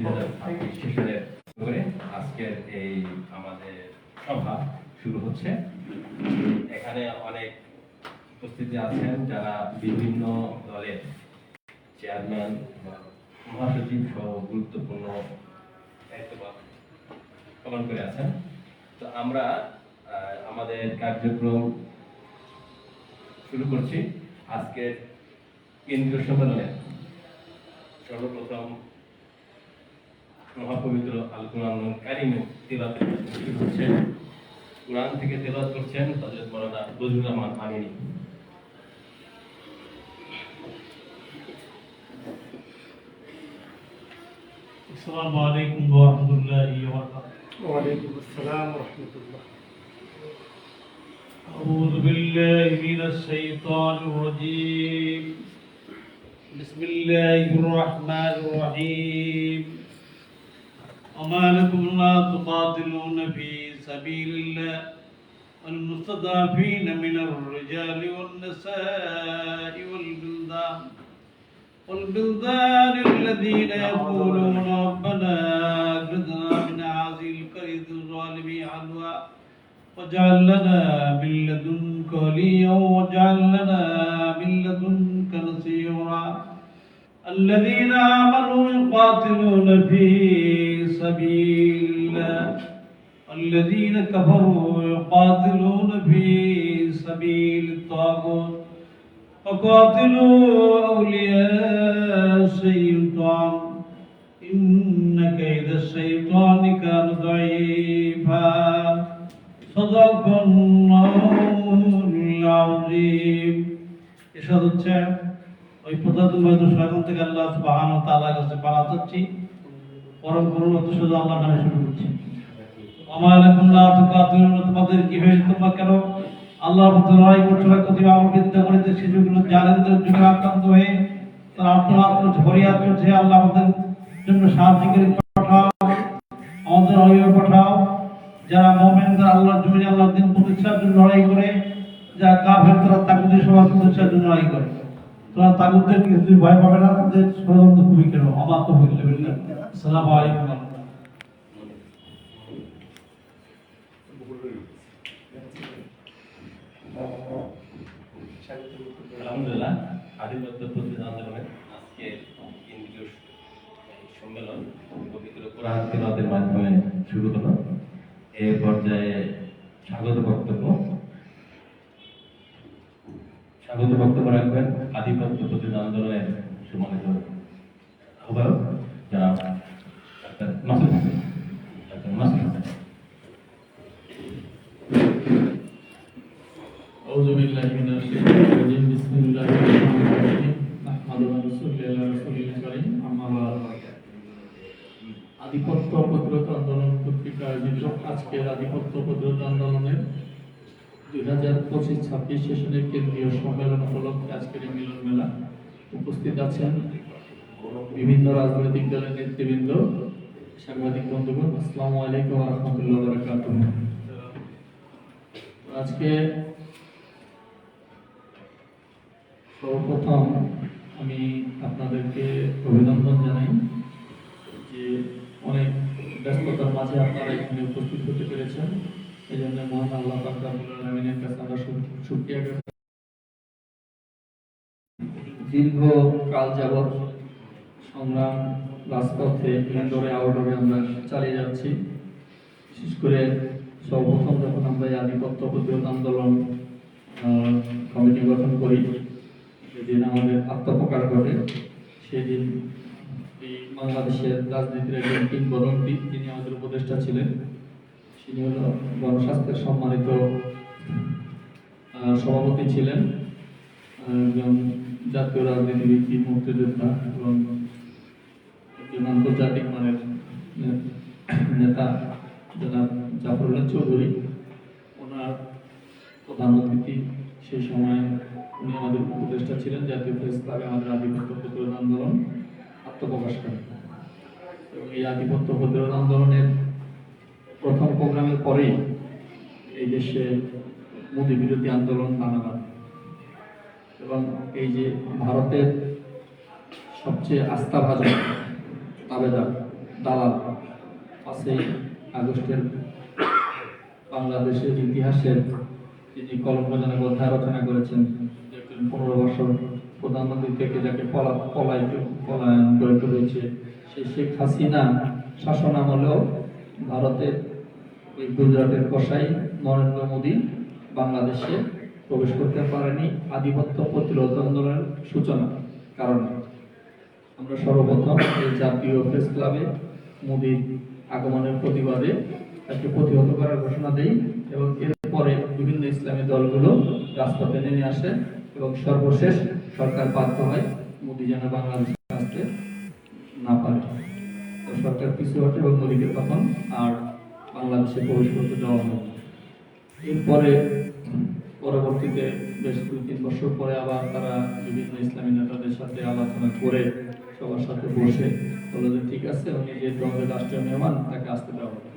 2026 সেশনের করে আজকের এই আমাদের সভা শুরু হচ্ছে। এখানে অনেক উপস্থিতি আছেন যারা বিভিন্ন দলের চেয়ারম্যান বা মহাসচিব সহ গুরুত্বপূর্ণ দায়িত্ব পালন করে আছেন। তো আমরা আমাদের কার্যক্রম শুরু করছি। আজকের কেন্দ্রীয় সম্মেলনে সর্বপ্রথম মহাপবিত্র আল কোরআনুল কারীম তিলাওয়াত শুরু হচ্ছে। কোরআন থেকে তেলাওয়াত করছেন হযরত মাওলানা বজলুর রহমান আমিনী। السلام عليكم ورحمة الله وبركاته. وعليكم السلام ورحمة الله. أعوذ بالله من الشيطان الرجيم. بسم الله الرحمن الرحيم. وما لكم لا تقاتلون في سبيل الله والمستضعفين من الرجال والنساء والبلدان الذين يقولون ربنا أخرجنا من هذه القرية الظالم أهلها واجعل لنا من لدنك وليا واجعل لنا من لدنك نصيرا. الذين آمنوا يقاتلون في سبيل الله والذين كفروا يقاتلون في سبيل الطاغوت فقاتلوا أولياء الشيطان إن كيد الشيطان كان ضعيفا. صدق الله العظيم. إشهد হচ্ছে ওই প্রধানমন্ত্রী স্বাগত থেকে আল্লাহ সুবহানাহু ওয়া তাআলার কাছে পানা চাচ্ছি। পরম করুণাময় শুধু আল্লাহর নামে শুরু করছি। আমালাকুল্লাহ তুকাতিলুন, তোমাদের কি হয়েছে? তোমরা কেন আল্লাহর পথে লড়াই করছো? কতিপয় অববৃদ্ধ করিতে শিশুগুলো জালেমদের যুগে আক্রান্ত হয়ে তারা আত্মনাদ করছে, ফরিয়াদ করছে, আল্লাহ আমাদের জন্য সাহায্যকারী পাঠাও, আমাদের অভিভাবক পাঠাও। যারা মুমিন তারা আল্লাহর জমিনে আল্লাহর দিন প্রতিষ্ঠার জন্য লড়াই করে, যারা কাফের তারা তাগুতের সবার প্রতিষ্ঠার জন্য লড়াই করে। তোমরা তাগুতের কিছু ভয় পাবে না, তাদের ষড়যন্ত্র খুবই কেন আমার তো বুঝতে পারলে। আসসালামু আলাইকুম। আলহামদুলিল্লাহ, আধিপত্য প্রতিরোধ আন্দোলনের আজকে কেন্দ্রীয় সম্মেলন পবিত্র কোরআন তিলাওয়াতের মাধ্যমে শুরু হলো। এই পর্যায়ে স্বাগত বক্তব্য রাখবেন আধিপত্য প্রতিরোধ আন্দোলনের সম্মানিত আহ্বায়ক জনাব ডাক্তার মাসুদ হোসেন। أعوذ بالله من الشيطان الرجيم. بسم الله الرحمن الرحيم. نحمده ونصلي على رسوله الكريم. أما بعد. আধিপত্য প্রতিরোধ আন্দোলন কর্তৃক আয়োজিত আজকের আধিপত্য প্রতিরোধ আন্দোলনের 2025-26 সেশনের কেন্দ্রীয় সম্মেলন উপলক্ষে আজকের এই মিলন মেলা উপস্থিত আছেন বিভিন্ন রাজনৈতিক দলের নেতৃবৃন্দ, সাংবাদিক বন্ধুগণ। আসসালামু আলাইকুম ওয়া রাহমাতুল্লাহি ওয়া বারাকাতুহু। আজকে সর্বপ্রথম আমি আপনাদেরকে অভিনন্দন জানাই যে অনেক ব্যস্ততার মাঝে আপনারা এখানে উপস্থিত হতে পেরেছেন। এই জন্য মহান আল্লাহ পাক রব্বুল আলামিনের কাছে আমরা শুকরিয়া জ্ঞাপন। দীর্ঘ কাল যাবৎ সংগ্রাম রাজপথে, ইনডোরে আউটডোরে আমরা চালিয়ে যাচ্ছি। বিশেষ করে সর্বপ্রথম যখন আমরা এই আধিপত্য প্রতিরোধ আন্দোলন কমিটি গঠন করি, যেদিন আমাদের আত্মপ্রকাশ ঘটে, সেদিন এই বাংলাদেশের রাজনীতির একজন কিংবদন্তি, তিনি আমাদের উপদেষ্টা ছিলেন। তিনি হল গণস্বাস্থ্যের সম্মানিত সভাপতি ছিলেন, একজন জাতীয় রাজনীতিবিদ, মুক্তিযোদ্ধা এবং একজন আন্তর্জাতিক মানের নেতা জনাব জাফরুল্লাহ চৌধুরী। ওনার প্রধান অতিথি সেই সময় উনি আমাদের উপদেষ্টা ছিলেন। জাতীয় প্রেস ক্লাবে আমাদের আধিপত্য প্রতিরোধ আন্দোলন আত্মপ্রকাশ করে এবং এই আধিপত্য প্রতিরোধ আন্দোলনের প্রথম প্রোগ্রামের পরেই এই দেশে মোদী বিরোধী আন্দোলন নানাবাদ এবং এই যে ভারতের সবচেয়ে আস্থাভাজন তাবেদার দালাল 5ই আগস্টের বাংলাদেশের ইতিহাসের যিনি কলঙ্কজনক অধ্যায় রচনা করেছেন, 15 বছর প্রধানমন্ত্রী থেকে যাকে পলায়ন করতে হয়েছে, সেই শেখ হাসিনা শাসন আমলেও ভারতের ওই গুজরাটের কসাই নরেন্দ্র মোদী বাংলাদেশে প্রবেশ করতে পারেনি আধিপত্য প্রতিরোধ আন্দোলনের সূচনা কারণে। আমরা সর্বপ্রথম এই জাতীয় প্রেস ক্লাবে মোদীর আগমনের প্রতিবাদে তাকে প্রতিহত করার ঘোষণা দেই এবং এরপরে বিভিন্ন ইসলামী দলগুলো রাজপথে নেমে আসে এবং সর্বশেষ সরকার বাধ্য হয় মোদী যেন বাংলাদেশে আসতে না পারে। তো সরকার পিছু হটে এবং মোদীকে তখন আর বাংলাদেশে প্রবেশ করতে দেওয়া হয়। এরপরে পরবর্তীতে বেশ 2-3 বছর পরে আবার তারা বিভিন্ন ইসলামী নেতাদের সাথে আলোচনা করে সবার সাথে বসে বলল যে ঠিক আছে, উনি যেহেতু আমাদের রাষ্ট্রীয় মেহমান, তাকে আসতে দেওয়া হবে।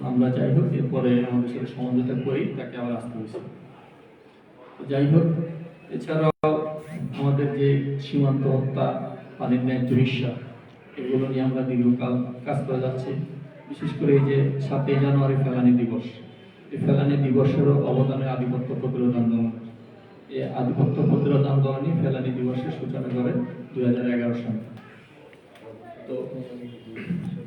আমরা যাই হোক এরপরে আমাদের সাথে সমঝোতা করি, তাকে আবার আসতে হয়েছে। যাই হোক, এছাড়াও আমাদের যে সীমান্ত হত্যা, পানির ন্যায্য হিস্যা, এগুলো নিয়ে আমরা দীর্ঘকাল কাজ করে যাচ্ছি। বিশেষ করে এই যে 7ই জানুয়ারি ফেলানি দিবস, এই ফেলানি দিবসেরও অবদানে আধিপত্য প্রতিরোধ আন্দোলন। এই আধিপত্য প্রতিরোধ আন্দোলনই ফেলানি দিবসের সূচনা করে 2011 সালে।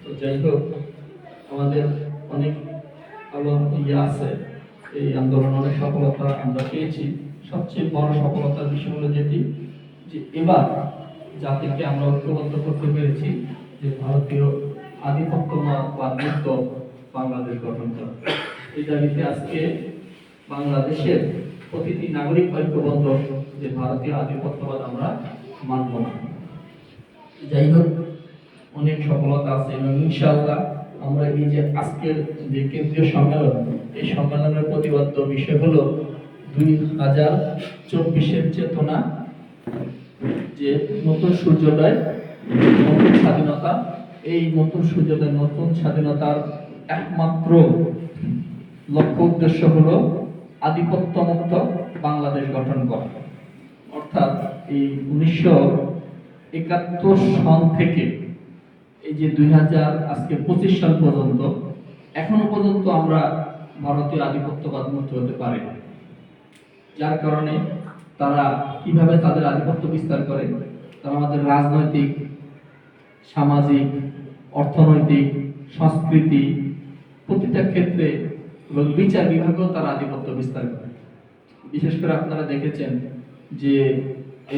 তো যাই হোক, আমাদের অনেক আছে, এই আন্দোলন অনেক সফলতা আমরা পেয়েছি। সবচেয়ে বড় সফলতার বিষয় হলো যেটি যে এবার জাতিকে আমরা ঐক্যবদ্ধ করতে পেরেছি যে ভারতীয় আধিপত্যবাদ বা মুক্ত বাংলাদেশ গঠন করা। এই দাবিতে আজকে বাংলাদেশের প্রতিটি নাগরিক ঐক্যবদ্ধ যে ভারতীয় আধিপত্যবাদ আমরা মানব না। যাই হোক, অনেক সফলতা আছে এবং ইনশাআল্লাহ আমরা এই যে আজকের যে কেন্দ্রীয় সম্মেলন, এই সম্মেলনের প্রতিপাদ্য বিষয় হলো 2024-এর চেতনা, যে নতুন সূর্যোদয়, নতুন স্বাধীনতা। এই নতুন সূর্যোদয়, নতুন স্বাধীনতার একমাত্র লক্ষ্য উদ্দেশ্য হলো আধিপত্যমুক্ত বাংলাদেশ গঠন করা। অর্থাৎ এই 1971 সন থেকে এই যে 2025 সাল পর্যন্ত এখনো পর্যন্ত আমরা ভারতীয় আধিপত্যবাদ মুক্ত হতে পারি, যার কারণে তারা কিভাবে তাদের আধিপত্য বিস্তার করে, তারা আমাদের রাজনৈতিক, সামাজিক, অর্থনৈতিক, সংস্কৃতি প্রতিটা ক্ষেত্রে এবং বিচার বিভাগেও তারা আধিপত্য বিস্তার করে। বিশেষ করে আপনারা দেখেছেন যে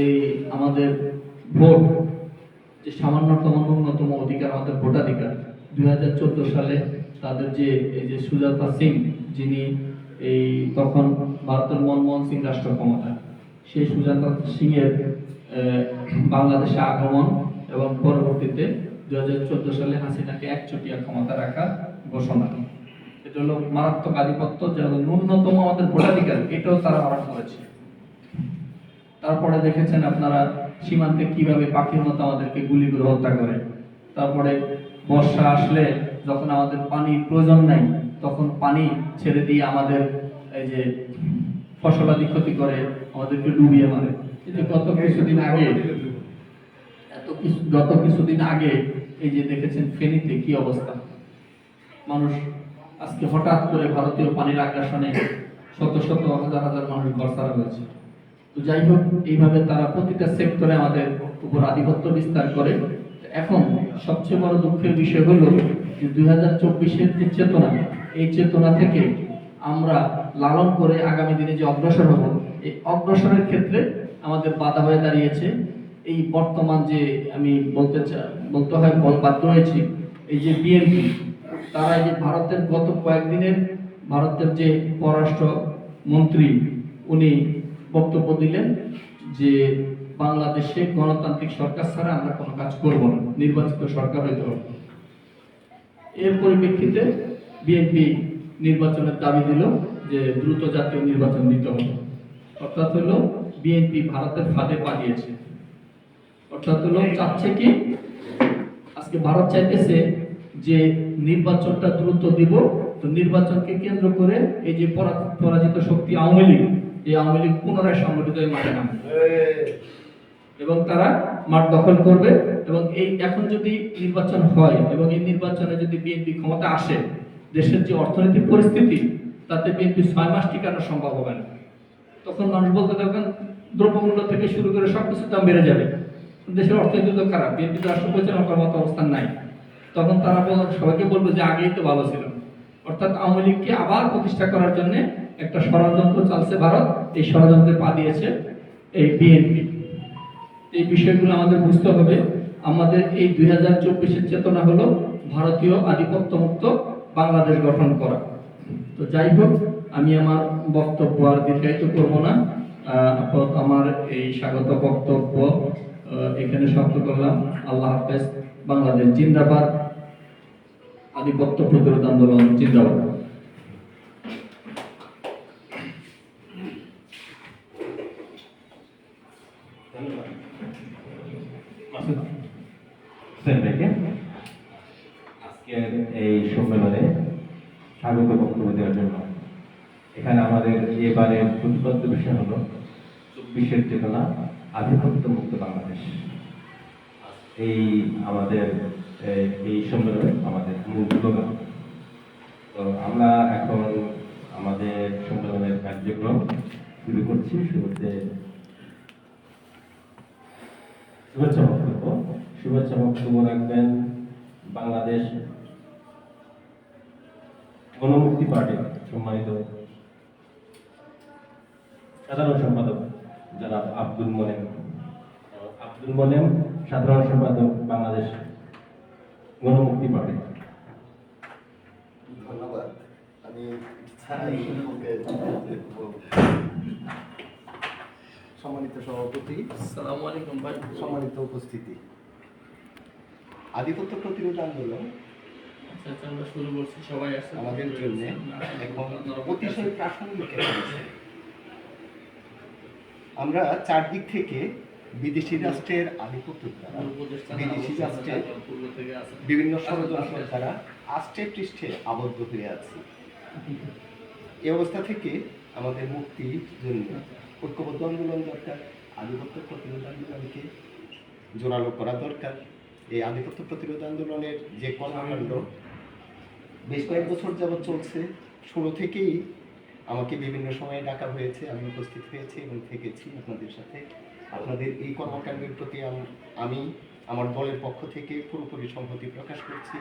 এই আমাদের ভোট, যে সামান্যতম ন্যূনতম অধিকার, আমাদের ভোটাধিকার, 2014 সালে তাদের যে এই যে সুজাতা সিং, যিনি এই তখন ভারতের মনমোহন সিং রাষ্ট্র ক্ষমতা, সেই সুজাতা সিং এর বাংলাদেশে আগমন এবং পরবর্তীতে 2014 সালে হাসিনাকে একচেটিয়া ক্ষমতা রাখার ঘোষণা। এটা হলো মারাত্মক আধিপত্য, যে ন্যূনতম আমাদের ভোটাধিকার, এটাও তারা হরণ করেছে। তারপরে দেখেছেন আপনারা সীমান্তে কিভাবে পাখির মতো আমাদেরকে গুলি করে হত্যা করে। তারপরে বর্ষা আসলে যখন আমাদের পানির প্রয়োজন নাই, তখন পানি ছেড়ে দিয়ে আমাদের এই যে ফসলাদি ক্ষতি করে, আমাদেরকে ডুবিয়ে মারে। গত কিছুদিন আগে এই যে দেখেছেন ফেনীতে কি অবস্থা, মানুষ আজকে হঠাৎ করে ভারতীয় পানির আগ্রাসনে শত শত হাজার হাজার মানুষ ঘর ছাড়া হয়েছে। তো যাই হোক, এইভাবে তারা প্রতিটা সেক্টরে আমাদের উপর আধিপত্য বিস্তার করে। এখন সবচেয়ে বড় দুঃখের বিষয় হলো যে 2024-এর যে চেতনা, এই চেতনা থেকে আমরা লালন করে আগামী দিনে যে অগ্রসর হব, এই অগ্রসরের ক্ষেত্রে আমাদের বাধা হয়ে দাঁড়িয়েছে এই বর্তমান যে আমি বলতে হয় বাধ্য হয়েছি, এই যে বিএনপি, তারা এই যে ভারতের গত কয়েকদিনের ভারতের যে পররাষ্ট্র মন্ত্রী, উনি বক্তব্য দিলেন যে বাংলাদেশে গণতান্ত্রিক সরকার ছাড়া আমরা কোনো কাজ করব না, নির্বাচিত সরকার হইতে হবে। এর পরিপ্রেক্ষিতে বিএনপি নির্বাচনের দাবি দিল যে দ্রুত জাতীয় নির্বাচন দিতে হবে। অর্থাৎ হলো বিএনপি ভারতের ফাঁদে পা দিয়েছে। অর্থাৎ হলো চাচ্ছে কি, আজকে ভারত চাইতেছে যে নির্বাচনটা দ্রুত দিব, তো নির্বাচনকে কেন্দ্র করে এই যে পরাজিত শক্তি আওয়ামী লীগ, এই আওয়ামী লীগ পুনরায় সংগঠিত হয়ে মাঠে নামবে এবং তারা মাঠ দখল করবে এবং এই এখন যদি নির্বাচন হয় এবং এই নির্বাচনে যদি বিএনপি ক্ষমতা আসে, দেশের যে অর্থনৈতিক পরিস্থিতি তাতে বিএনপি 6 মাস টিকানো সম্ভব হবে না। তখন মানুষ বলতে থাকবেন দ্রব্যমূল্য থেকে শুরু করে সবকিছুর দাম বেড়ে যাবে, দেশের অর্থনীতি তো খারাপ, বিএনপি তো রাষ্ট্র পরিচালনা করার মতো অবস্থান নাই। তখন তারা সবাইকে বলবে যে আগেই তো ভালো ছিল। অর্থাৎ আওয়ামী লীগকে আবার প্রতিষ্ঠা করার জন্য একটা ষড়যন্ত্র চালছে ভারত, এই ষড়যন্ত্রে পা দিয়েছে এই বিএনপি। এই বিষয়গুলো আমাদের বুঝতে হবে। আমাদের এই 2024-এর চেতনা হলো ভারতীয় আধিপত্য মুক্ত বাংলাদেশ গঠন করা। তো যাই হোক, আমি আমার বক্তব্য আর দীর্ঘায়িত করব না। আপাতত আমার এই স্বাগত বক্তব্য এখানে সমাপ্ত করলাম। আল্লাহ হাফেজ। বাংলাদেশ জিন্দাবাদ, আধিপত্য প্রতিরোধ আন্দোলন জিন্দাবাদ। আজকের এই সম্মেলনে স্বাগত বক্তব্য দেওয়ার জন্য এখানে আমাদের এবারের প্রতিপাদ্য বিষয় হলো 24-এর চেতনা, আধিপত্য মুক্ত বাংলাদেশ। এই আমাদের এই সম্মেলনে আমাদের মূল স্লোগান। তো আমরা এখন আমাদের সম্মেলনের কার্যক্রম শুরু করছি। শুরুতে শুভেচ্ছা বক্তব্য রাখবেন বাংলাদেশ গণমুক্তি পার্টির সম্মানিত সাধারণ সম্পাদক জনাব আব্দুল মোনেম, সাধারণ সম্পাদক বাংলাদেশ গণমুক্তি পার্টি। ধন্যবাদ। আমি সম্মানিত সভাপতি, আসসালামু আলাইকুম ভাই। সম্মানিত উপস্থিতি, আধিপত্য প্রতিরোধ আন্দোলন আমরা শুরু করছি, সবাই আসছে আমাদের জন্য এখন অতিশয় প্রাসঙ্গিক একটা বিষয়। আমরা চারদিক থেকে বিদেশি রাষ্ট্রের আধিপত্য দ্বারা, বিদেশি রাষ্ট্রের বিভিন্ন ষড়যন্ত্র দ্বারা আষ্টে পৃষ্ঠে আবদ্ধ হয়ে আছি। এই অবস্থা থেকে আমাদের মুক্তির জন্য ঐক্যবদ্ধ আন্দোলন দরকার, আধিপত্য প্রতিরোধ আন্দোলনকে জোরালো করা দরকার। এই আধিপত্য প্রতিরোধ আন্দোলনের যে কর্মকাণ্ড বেশ কয়েক বছর যাবৎ চলছে, শুরু থেকেই আমাকে বিভিন্ন সময়ে ডাকা হয়েছে, আমি উপস্থিত হয়েছি এবং থেকেছি আপনাদের সাথে। আপনাদের এই কর্মকাণ্ডের প্রতি আমি আমার দলের পক্ষ থেকে পুরোপুরি সংহতি প্রকাশ করছি।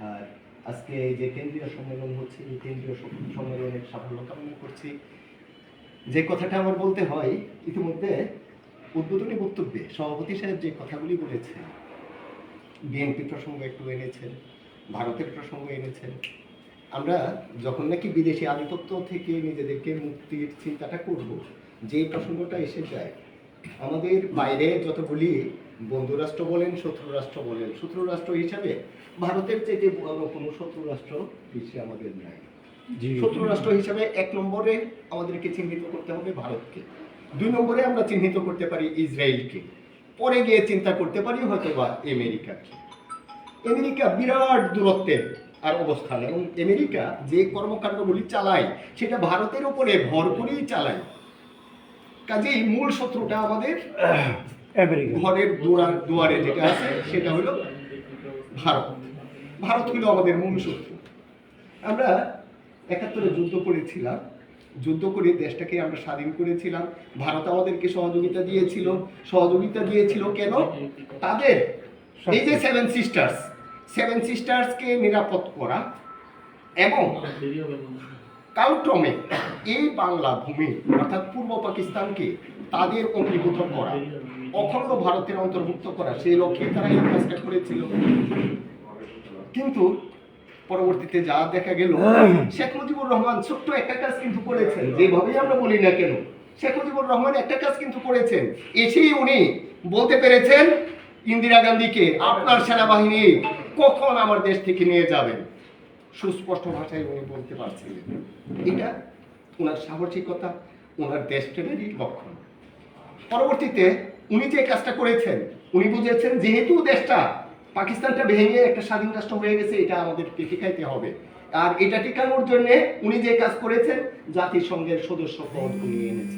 আর আজকে এই যে কেন্দ্রীয় সম্মেলন হচ্ছে, এই কেন্দ্রীয় সম্মেলনের সাফল্য কামনা করছি। যে কথাটা আমার বলতে হয়, ইতিমধ্যে উদ্বোধনী বক্তব্যে সভাপতি সাহেব যে কথাগুলি বলেছেন, বিএনপি প্রসঙ্গ একটু এনেছেন, ভারতের প্রসঙ্গ এনেছেন। আমরা যখন নাকি বিদেশি আধিপত্য থেকে নিজেদেরকে মুক্তির চিন্তাটা করব, যে প্রসঙ্গটা এসে যায়, আমাদের বাইরে যতগুলি বন্ধু রাষ্ট্র বলেন, শত্রু রাষ্ট্র বলেন, শত্রু রাষ্ট্র হিসাবে ভারতের চেয়ে বড় কোনো শত্রু রাষ্ট্র বিশ্বে আমাদের নাই। শত্রু রাষ্ট্র হিসাবে 1 নম্বরে আমাদেরকে চিহ্নিত করতে হবে ভারতকে, 2 নম্বরে আমরা চিহ্নিত করতে পারি ইসরায়েলকে, পরে গিয়ে চিন্তা করতে পারি হয়তো বা আমেরিকাকে। আমেরিকা বিরাট দূরত্বের আর অবস্থান, এবং আমেরিকা যে কর্মকাণ্ডগুলি চালায় সেটা ভারতের উপরে ভর করেই চালায়। কাজেই মূল শত্রুটা আমাদের ঘরের দুয়ারে যেটা আছে সেটা হলো ভারত। ভারত হলো আমাদের মূল শত্রু। আমরা 71-এ যুদ্ধ করেছিলাম, যুদ্ধ করে দেশটাকে আমরা স্বাধীন করেছিলাম। ভারত আমাদেরকে সহযোগিতা দিয়েছিল কেন? তাদের এই যে সেভেন সিস্টার্সকে নিরাপদ করা এবং কালক্রমে এই বাংলা ভূমি অর্থাৎ পূর্ব পাকিস্তানকে তাদের অঙ্গীভূত করা, অখণ্ড ভারতের অন্তর্ভুক্ত করা, সেই লক্ষ্যে তারা এই কাজটা করেছিল। কিন্তু পরবর্তীতে যা দেখা গেল, শেখ মুজিবুর রহমান ছোট্ট একটা কাজ কিন্তু করেছেন, যেভাবেই আমরা বলি না কেন, শেখ মুজিবুর রহমান একটা কাজ কিন্তু করেছেন। এসেই উনি বলতে পেরেছেন ইন্দিরা গান্ধীকে, আপনার সেনাবাহিনী কখন আমার দেশ থেকে নিয়ে যাবেন, সুস্পষ্ট ভাষায় উনি বলতে পারছিলেন। এটা ওনার সাহসিকতা, ওনার দেশপ্রেমেরই লক্ষণ। পরবর্তীতে উনি যে কাজটা করেছেন, উনি বুঝেছেন যেহেতু দেশটা পাকিস্তানটা ভেঙে একটা স্বাধীন রাষ্ট্র হয়ে গেছে, এটা আমাদের টিকাইতে হবে। আর এটা টিকানোর জন্য উনি যে কাজ করেছেন, জাতিসংঘের সদস্য পদ উনি এনেছেন।